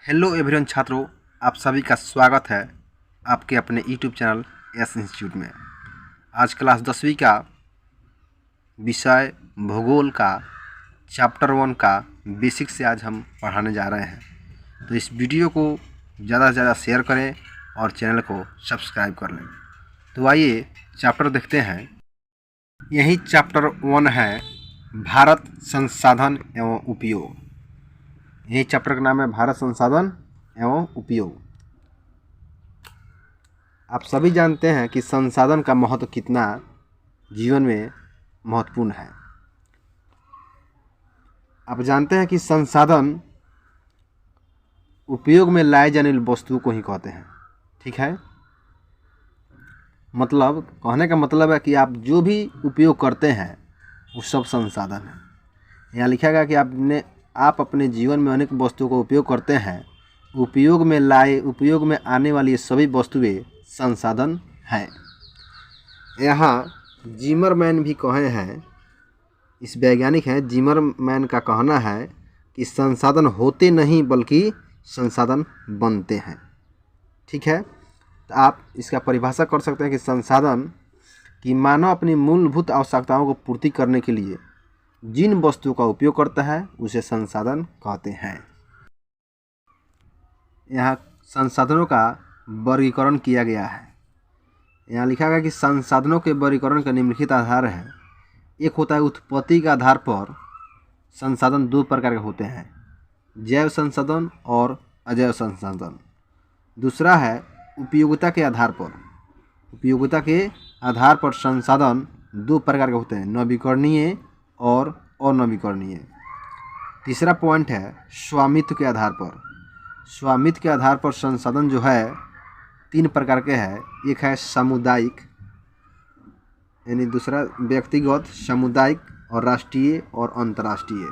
Hello everyone छात्रों, आप सभी का स्वागत है आपके अपने यूट्यूब चैनल एस इंस्टीट्यूट में। आज क्लास 10वीं का विषय भूगोल का चैप्टर 1 का बेसिक से आज हम पढ़ाने जा रहे हैं। तो इस वीडियो को ज़्यादा से ज़्यादा शेयर करें और चैनल को सब्सक्राइब कर लें। तो आइए चैप्टर देखते हैं। यही चैप्टर 1 है भारत संसाधन एवं उपयोग। यही चैप्टर का नाम है भारत संसाधन एवं उपयोग। आप सभी जानते हैं कि संसाधन का महत्व कितना जीवन में महत्वपूर्ण है। आप जानते हैं कि संसाधन उपयोग में लाए जाने वाली वस्तुओं को ही कहते हैं। ठीक है, मतलब कहने का मतलब है कि आप जो भी उपयोग करते हैं वो सब संसाधन है। यहाँ लिखा गया कि आप अपने जीवन में अनेक वस्तुओं का उपयोग करते हैं। उपयोग में आने वाली सभी वस्तुएं संसाधन हैं। यहाँ जिमरमैन भी कहे हैं, इस वैज्ञानिक हैं जिमरमैन का कहना है कि संसाधन होते नहीं बल्कि संसाधन बनते हैं। ठीक है, तो आप इसका परिभाषा कर सकते हैं कि संसाधन कि मानव अपनी मूलभूत आवश्यकताओं को पूर्ति करने के लिए जिन वस्तुओं का उपयोग करता है उसे संसाधन कहते हैं। यहाँ संसाधनों का वर्गीकरण किया गया है। यहाँ लिखा गया कि संसाधनों के वर्गीकरण का निम्नलिखित आधार है। एक होता है उत्पत्ति के आधार पर संसाधन दो प्रकार के होते हैं, जैव संसाधन और अजैव संसाधन। दूसरा है उपयोगिता के आधार पर। उपयोगिता के आधार पर संसाधन दो प्रकार के होते हैं, नवीकरणीय और अनवीकरणीय। तीसरा पॉइंट है स्वामित्व के आधार पर। स्वामित्व के आधार पर संसाधन जो है तीन प्रकार के हैं। एक है सामुदायिक, यानी दूसरा व्यक्तिगत, सामुदायिक और राष्ट्रीय और अंतर्राष्ट्रीय।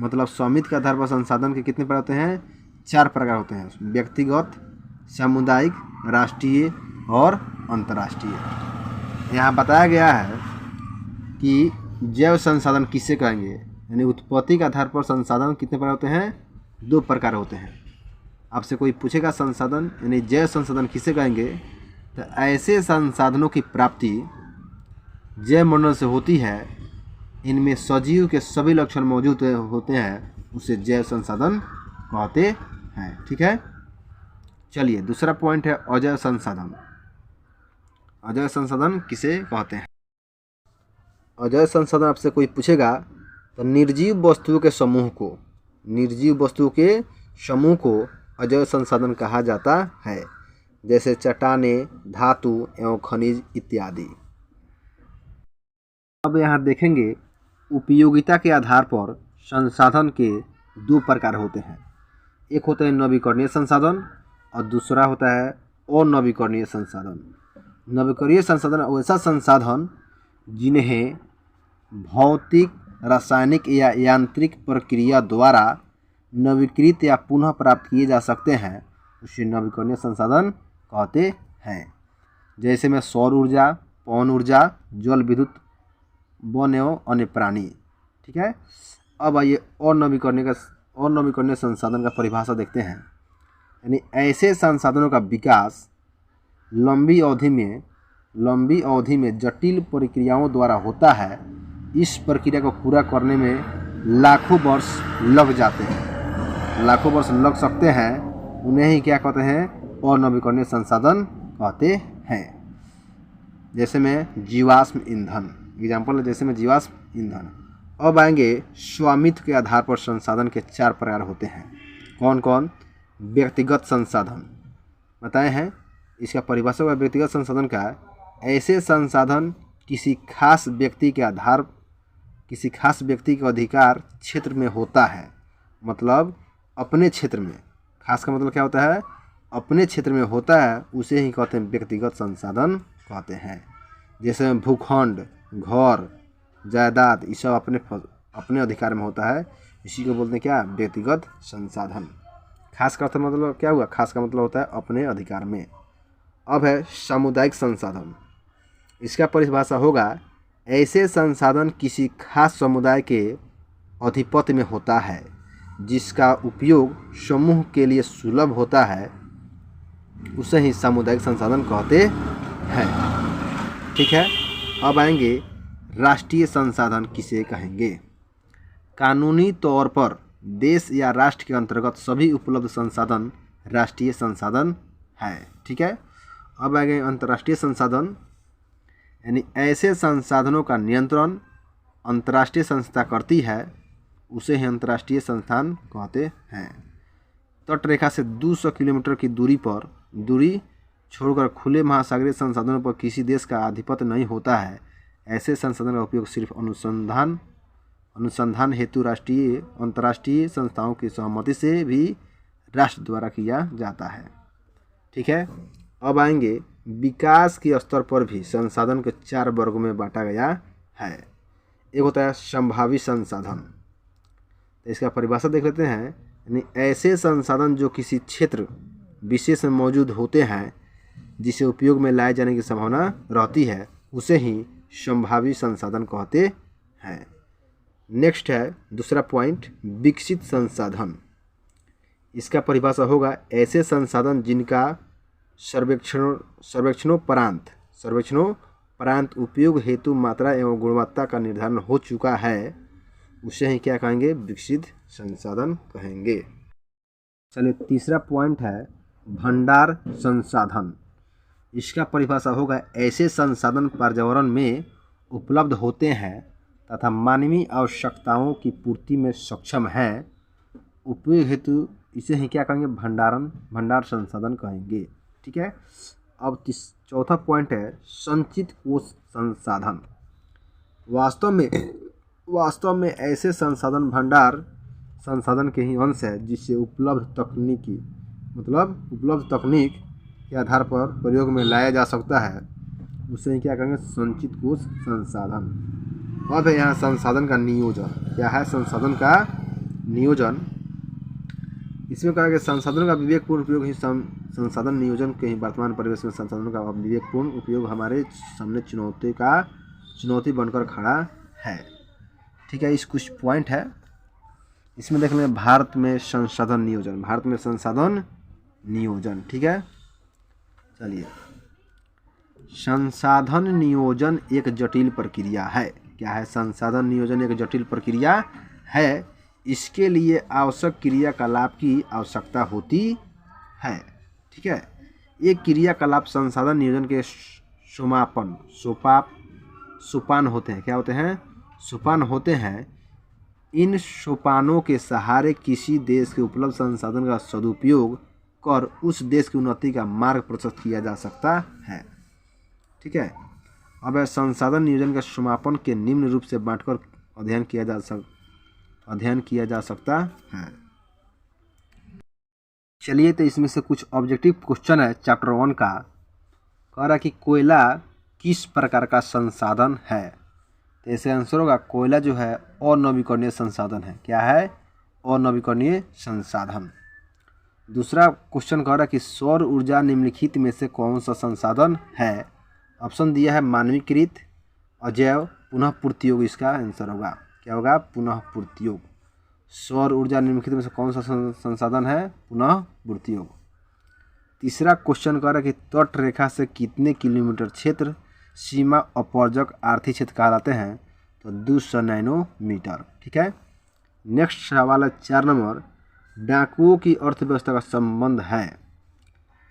मतलब स्वामित्व के आधार पर संसाधन के कितने प्रकार होते हैं? 4 प्रकार होते हैं, व्यक्तिगत, सामुदायिक, राष्ट्रीय और अंतर्राष्ट्रीय। यहाँ बताया गया है कि जैव संसाधन किसे कहेंगे, यानी उत्पत्ति के आधार पर संसाधन कितने प्रकार होते हैं? 2 प्रकार होते हैं। आपसे कोई पूछेगा संसाधन यानी जैव संसाधन किसे कहेंगे, तो ऐसे संसाधनों की प्राप्ति जैव मंडल से होती है, इनमें सजीव के सभी लक्षण मौजूद होते हैं, उसे जैव संसाधन कहते हैं। ठीक है, चलिए दूसरा पॉइंट है अजैव संसाधन। अजैव संसाधन किसे कहते हैं? अजैव संसाधन आपसे कोई पूछेगा तो निर्जीव वस्तुओं के समूह को अजैव संसाधन कहा जाता है, जैसे चट्टानें, धातु एवं खनिज इत्यादि। अब यहाँ देखेंगे उपयोगिता के आधार पर संसाधन के 2 प्रकार होते हैं। एक होता है नवीकरणीय संसाधन और दूसरा होता है अनवीकरणीय संसाधन। नवीकरणीय संसाधन वैसा संसाधन जिन्हें भौतिक, रासायनिक या यांत्रिक प्रक्रिया द्वारा नवीकृत या पुनः प्राप्त किए जा सकते हैं, उसे नवीकरणीय संसाधन कहते हैं। जैसे में सौर ऊर्जा, पवन ऊर्जा, जल विद्युत, वन एवं अन्य प्राणी। ठीक है, अब आइए अनवीकरणीय संसाधन का परिभाषा देखते हैं। यानी ऐसे संसाधनों का विकास लंबी अवधि में जटिल प्रक्रियाओं द्वारा होता है। इस प्रक्रिया को पूरा करने में लाखों वर्ष लग जाते हैं, लाखों वर्ष लग सकते हैं। उन्हें ही क्या कहते हैं? अनवीकरणीय संसाधन कहते हैं। जैसे में जीवाश्म ईंधन, एग्जाम्पल है जैसे में जीवाश्म ईंधन। अब आएंगे स्वामित्व के आधार पर संसाधन के 4 प्रकार होते हैं। कौन कौन? व्यक्तिगत संसाधन बताए हैं। इसका परिभाषा हुआ व्यक्तिगत संसाधन का ऐसे संसाधन किसी खास व्यक्ति के अधिकार क्षेत्र में होता है। मतलब अपने क्षेत्र में, खास का मतलब क्या होता है? अपने क्षेत्र में होता है, उसे ही कहते हैं व्यक्तिगत संसाधन कहते हैं। जैसे भूखंड, घर, जायदाद, ये सब अपने अधिकार में होता है, इसी को बोलते हैं क्या? व्यक्तिगत संसाधन। खास का मतलब क्या हुआ? खास का मतलब होता है अपने अधिकार में। अब है सामुदायिक संसाधन। इसका परिभाषा होगा ऐसे संसाधन किसी खास समुदाय के अधिपत्य में होता है, जिसका उपयोग समूह के लिए सुलभ होता है उसे ही सामुदायिक संसाधन कहते हैं। ठीक है, अब आएंगे राष्ट्रीय संसाधन किसे कहेंगे। कानूनी तौर पर देश या राष्ट्र के अंतर्गत सभी उपलब्ध संसाधन राष्ट्रीय संसाधन है। ठीक है, अब आएंगे अंतर्राष्ट्रीय संसाधन, यानी ऐसे संसाधनों का नियंत्रण अंतर्राष्ट्रीय संस्था करती है उसे ही अंतर्राष्ट्रीय संस्थान कहते हैं। तटरेखा से 200 किलोमीटर की दूरी छोड़कर खुले महासागरीय संसाधनों पर किसी देश का आधिपत्य नहीं होता है। ऐसे संसाधन का उपयोग सिर्फ अनुसंधान हेतु राष्ट्रीय अंतर्राष्ट्रीय संस्थाओं की सहमति से भी राष्ट्र द्वारा किया जाता है। ठीक है, अब आएंगे विकास के स्तर पर भी संसाधन को 4 वर्गों में बांटा गया है। एक होता है संभावी संसाधन, तो इसका परिभाषा देख लेते हैं, यानी ऐसे संसाधन जो किसी क्षेत्र विशेष में मौजूद होते हैं जिसे उपयोग में लाए जाने की संभावना रहती है उसे ही संभावी संसाधन कहते हैं। नेक्स्ट है दूसरा पॉइंट विकसित संसाधन। इसका परिभाषा होगा ऐसे संसाधन जिनका सर्वेक्षणोपरांत उपयोग हेतु मात्रा एवं गुणवत्ता का निर्धारण हो चुका है उसे ही क्या कहेंगे, विकसित संसाधन कहेंगे। चलिए तीसरा पॉइंट है भंडार संसाधन। इसका परिभाषा होगा ऐसे संसाधन पर्यावरण में उपलब्ध होते हैं तथा मानवीय आवश्यकताओं की पूर्ति में सक्षम है, उपयोग हेतु इसे ही क्या कहेंगे, भंडार संसाधन कहेंगे। ठीक है, अब चौथा पॉइंट है संचित कोष संसाधन। वास्तव में ऐसे संसाधन भंडार संसाधन के ही अंश है जिससे उपलब्ध तकनीक के आधार पर प्रयोग में लाया जा सकता है उसे क्या कहेंगे, संचित कोष संसाधन। अब है यहाँ संसाधन का नियोजन। क्या है संसाधन का नियोजन? इसमें कहा कि संसाधनों का विवेकपूर्ण उपयोग ही संसाधन नियोजन के ही वर्तमान परिवेश में संसाधनों का विवेकपूर्ण उपयोग हमारे सामने चुनौती बनकर खड़ा है। ठीक है, इस कुछ पॉइंट है इसमें देख लें। भारत में संसाधन नियोजन। ठीक है, चलिए संसाधन नियोजन एक जटिल प्रक्रिया है। क्या है? संसाधन नियोजन एक जटिल प्रक्रिया है। इसके लिए आवश्यक क्रियाकलाप की आवश्यकता होती है। ठीक है, ये क्रियाकलाप संसाधन नियोजन के सोपान होते हैं। क्या होते हैं? सोपान होते हैं। इन सोपानों के सहारे किसी देश के उपलब्ध संसाधन का सदुपयोग कर उस देश की उन्नति का मार्ग प्रशस्त किया जा सकता है। ठीक है, अब संसाधन नियोजन के समापन के निम्न रूप से बांटकर अध्ययन किया जा सकता है। चलिए, तो इसमें से कुछ ऑब्जेक्टिव क्वेश्चन है चैप्टर 1 का। कह रहा कि कोयला किस प्रकार का संसाधन है? तो इसका आंसर होगा कोयला जो है अनवीकरणीय संसाधन है। क्या है? अनवीकरणीय संसाधन। दूसरा क्वेश्चन कह रहा कि सौर ऊर्जा निम्नलिखित में से कौन सा संसाधन है? ऑप्शन दिया है मानवीकृत, अजैव, पुनः पूर्तियोग। इसका आंसर होगा क्या होगा? पुनः पूर्तियोग। सौर ऊर्जा निम्नलिखित में से कौन सा संसाधन है? पुनः पूर्तियोग। तीसरा क्वेश्चन कह रहा है कि तट रेखा से कितने किलोमीटर क्षेत्र सीमा अपवर्जक आर्थिक क्षेत्र कहलाते हैं? तो 200 नैनोमीटर। ठीक है, नेक्स्ट सवाल है 4 नंबर। डाकुओं की अर्थव्यवस्था का संबंध है?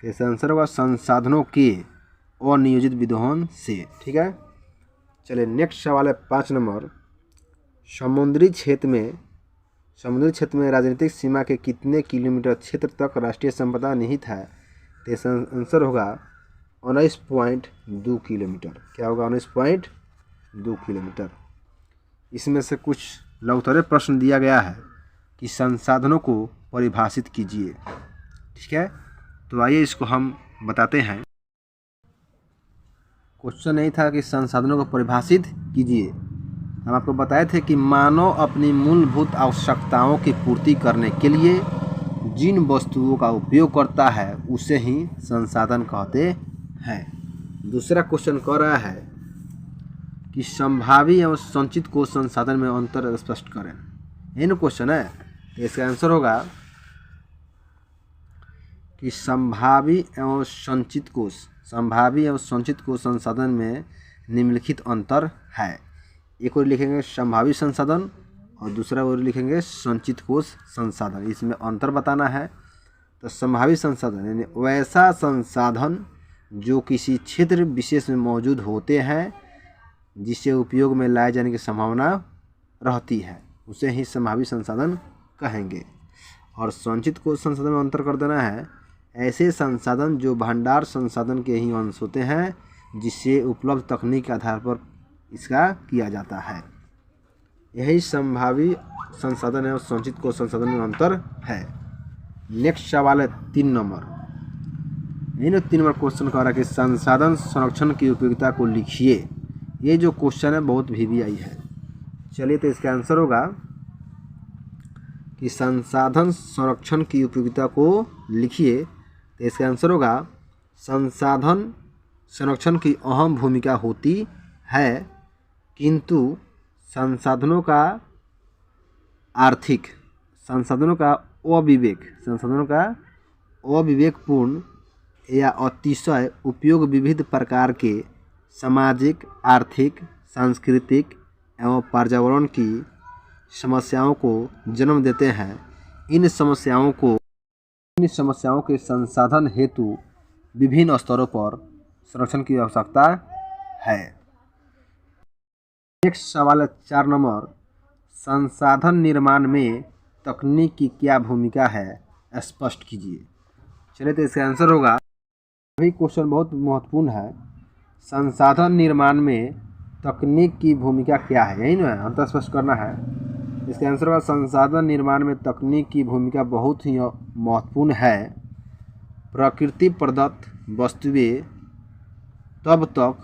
इसका आंसर होगा संसाधनों के अनियोजित विदोहन से। ठीक है, चलिए नेक्स्ट सवाल है 5 नंबर। समुद्री क्षेत्र में राजनीतिक सीमा के कितने किलोमीटर क्षेत्र तक राष्ट्रीय संपदा निहित है? तो इसका आंसर होगा 19.2 किलोमीटर। क्या होगा? 19.2 किलोमीटर। इसमें से कुछ लघुत्तरीय प्रश्न दिया गया है कि संसाधनों को परिभाषित कीजिए। ठीक है, तो आइए इसको हम बताते हैं। क्वेश्चन नहीं था कि संसाधनों को परिभाषित कीजिए। हम आपको बताए थे कि मानव अपनी मूलभूत आवश्यकताओं की पूर्ति करने के लिए जिन वस्तुओं का उपयोग करता है उसे ही संसाधन कहते हैं। दूसरा क्वेश्चन कह रहा है कि संभावी एवं संचित कोष संसाधन में अंतर स्पष्ट करें। यही ना क्वेश्चन है। तो इसका आंसर होगा कि संभावी एवं संचित कोष, संभावी एवं संचित कोष संसाधन में निम्नलिखित अंतर है। एक और लिखेंगे संभावी संसाधन और दूसरा और लिखेंगे संचित कोष संसाधन, इसमें अंतर बताना है। तो संभावी संसाधन यानी वैसा संसाधन जो किसी क्षेत्र विशेष में मौजूद होते हैं जिसे उपयोग में लाए जाने की संभावना रहती है, उसे ही संभावी संसाधन कहेंगे। और संचित कोष संसाधन में अंतर कर देना है ऐसे संसाधन जो भंडार संसाधन के ही अंश होते हैं जिससे उपलब्ध तकनीक के आधार पर इसका किया जाता है। यही संभावी संसाधन है और संचित कोष संसाधन में अंतर है। नेक्स्ट सवाल है 3 नंबर। इन 3 नंबर क्वेश्चन कह रहा है कि संसाधन संरक्षण की उपयोगिता को लिखिए। ये जो क्वेश्चन है बहुत VVI है। चलिए तो इसका आंसर होगा कि संसाधन संरक्षण की उपयोगिता को लिखिए। तो इसका आंसर होगा संसाधन संरक्षण की अहम भूमिका होती है, किंतु संसाधनों का अविवेकपूर्ण या अतिशय उपयोग विविध प्रकार के सामाजिक, आर्थिक, सांस्कृतिक एवं पर्यावरण की समस्याओं को जन्म देते हैं। इन समस्याओं के संसाधन हेतु विभिन्न स्तरों पर संरक्षण की आवश्यकता है। नेक्स्ट सवाल है 4 नंबर। संसाधन निर्माण में तकनीक की क्या भूमिका है, स्पष्ट कीजिए। चलिए तो इसका आंसर होगा, अभी क्वेश्चन बहुत महत्वपूर्ण है। संसाधन निर्माण में तकनीक की भूमिका क्या है, यही ना अंतर स्पष्ट करना है। इसका आंसर होगा संसाधन निर्माण में तकनीक की भूमिका बहुत ही महत्वपूर्ण है। प्रकृति प्रदत्त वस्तुएं तब तक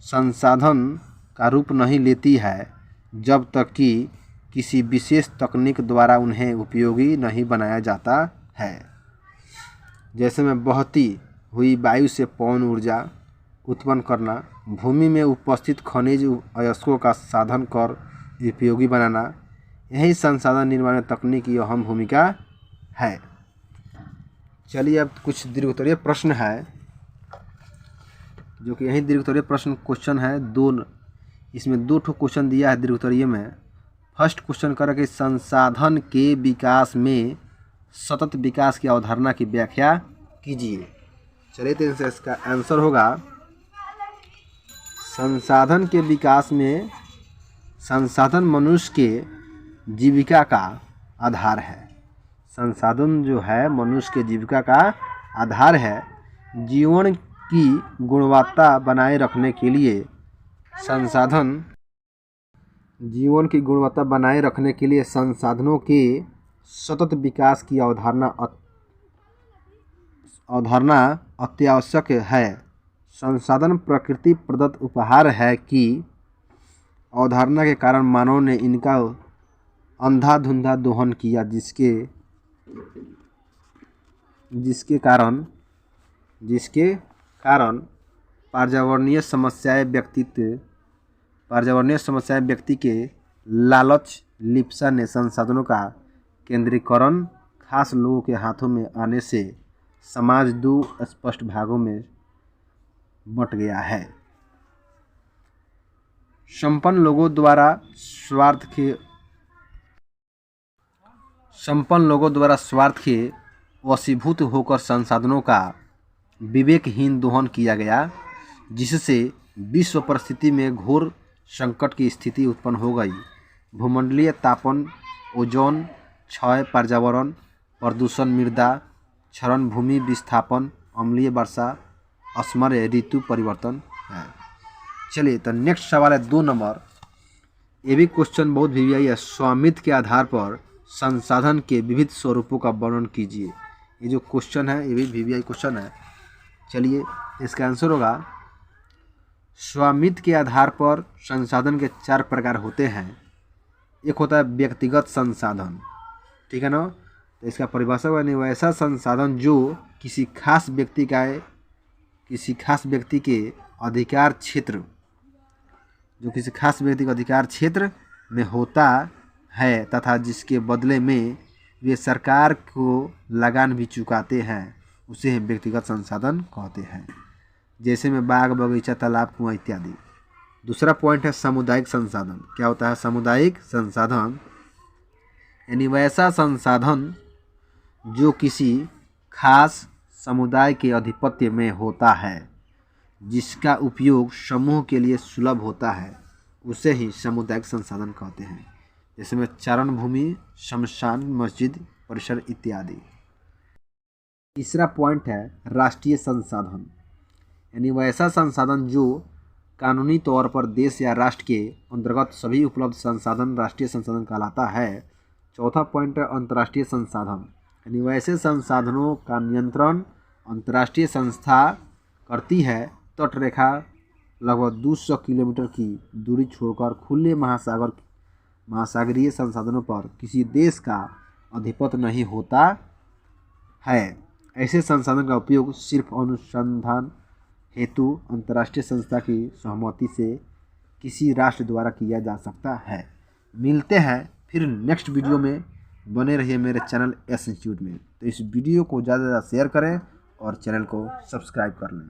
संसाधन का रूप नहीं लेती है जब तक कि किसी विशेष तकनीक द्वारा उन्हें उपयोगी नहीं बनाया जाता है। जैसे में बहती हुई वायु से पवन ऊर्जा उत्पन्न करना, भूमि में उपस्थित खनिज अयस्कों का साधन कर उपयोगी बनाना, यही संसाधन निर्माण में तकनीक की अहम भूमिका है। चलिए अब कुछ दीर्घोत्तरीय प्रश्न है जो कि यही दीर्घोत्तरीय प्रश्न क्वेश्चन है। इसमें 2 क्वेश्चन दिया है दीर्घोत्तरीय में। फर्स्ट क्वेश्चन कर कि संसाधन के विकास में सतत विकास की अवधारणा की व्याख्या कीजिए। चलिए तो इसका आंसर होगा संसाधन के विकास में संसाधन मनुष्य के जीविका का आधार है। संसाधन जो है मनुष्य के जीविका का आधार है। जीवन की गुणवत्ता बनाए रखने के लिए संसाधनों के सतत विकास की अवधारणा अत्यावश्यक है। संसाधन प्रकृति प्रदत्त उपहार है कि अवधारणा के कारण मानव ने इनका अंधाधुंधा दोहन किया, जिसके कारण पर्यावरणीय समस्याएं व्यक्ति के लालच लिप्सा ने संसाधनों का केंद्रीकरण खास लोगों के हाथों में आने से समाज 2 स्पष्ट भागों में बंट गया है। संपन्न लोगों द्वारा स्वार्थ के वशीभूत होकर संसाधनों का विवेकहीन दोहन किया गया, जिससे विश्व परिस्थिति में घोर संकट की स्थिति उत्पन्न हो गई। भूमंडलीय तापन, ओजोन क्षय, पर्यावरण प्रदूषण, मृदा क्षरण, भूमि विस्थापन, अम्लीय वर्षा, असमय ऋतु परिवर्तन है। चलिए तो नेक्स्ट सवाल है 2 नंबर। ये भी क्वेश्चन बहुत VVI है। स्वामित्व के आधार पर संसाधन के विविध स्वरूपों का वर्णन कीजिए। ये जो क्वेश्चन है ये भी VVI क्वेश्चन है। चलिए इसका आंसर होगा स्वामित्व के आधार पर संसाधन के 4 प्रकार होते हैं। एक होता है व्यक्तिगत संसाधन, ठीक है ना। तो इसका परिभाषा यानी वैसा संसाधन जो किसी खास व्यक्ति के अधिकार क्षेत्र में होता है तथा जिसके बदले में वे सरकार को लगान भी चुकाते हैं उसे व्यक्तिगत संसाधन कहते हैं, जैसे में बाग बगीचा तालाब कुआं इत्यादि। दूसरा पॉइंट है सामुदायिक संसाधन। क्या होता है सामुदायिक संसाधन? यानी वैसा संसाधन जो किसी खास समुदाय के आधिपत्य में होता है, जिसका उपयोग समूह के लिए सुलभ होता है, उसे ही सामुदायिक संसाधन कहते हैं, जैसे में चारण भूमि, शमशान, मस्जिद परिसर इत्यादि। तीसरा पॉइंट है राष्ट्रीय संसाधन। यानी वैसा संसाधन जो कानूनी तौर पर देश या राष्ट्र के अंतर्गत सभी उपलब्ध संसाधन राष्ट्रीय संसाधन कहलाता है। चौथा पॉइंट है अंतर्राष्ट्रीय संसाधन। यानी वैसे संसाधनों का नियंत्रण अंतर्राष्ट्रीय संस्था करती है। तट रेखा लगभग 200 किलोमीटर की दूरी छोड़कर खुले महासागरीय संसाधनों पर किसी देश का अधिपत्य नहीं होता है। ऐसे संसाधन का उपयोग सिर्फ अनुसंधान हेतु अंतर्राष्ट्रीय संस्था की सहमति से किसी राष्ट्र द्वारा किया जा सकता है। मिलते हैं फिर नेक्स्ट वीडियो में। बने रहिए मेरे चैनल एस इंस्टीट्यूट में। तो इस वीडियो को ज़्यादा से ज़्यादा शेयर करें और चैनल को सब्सक्राइब कर लें।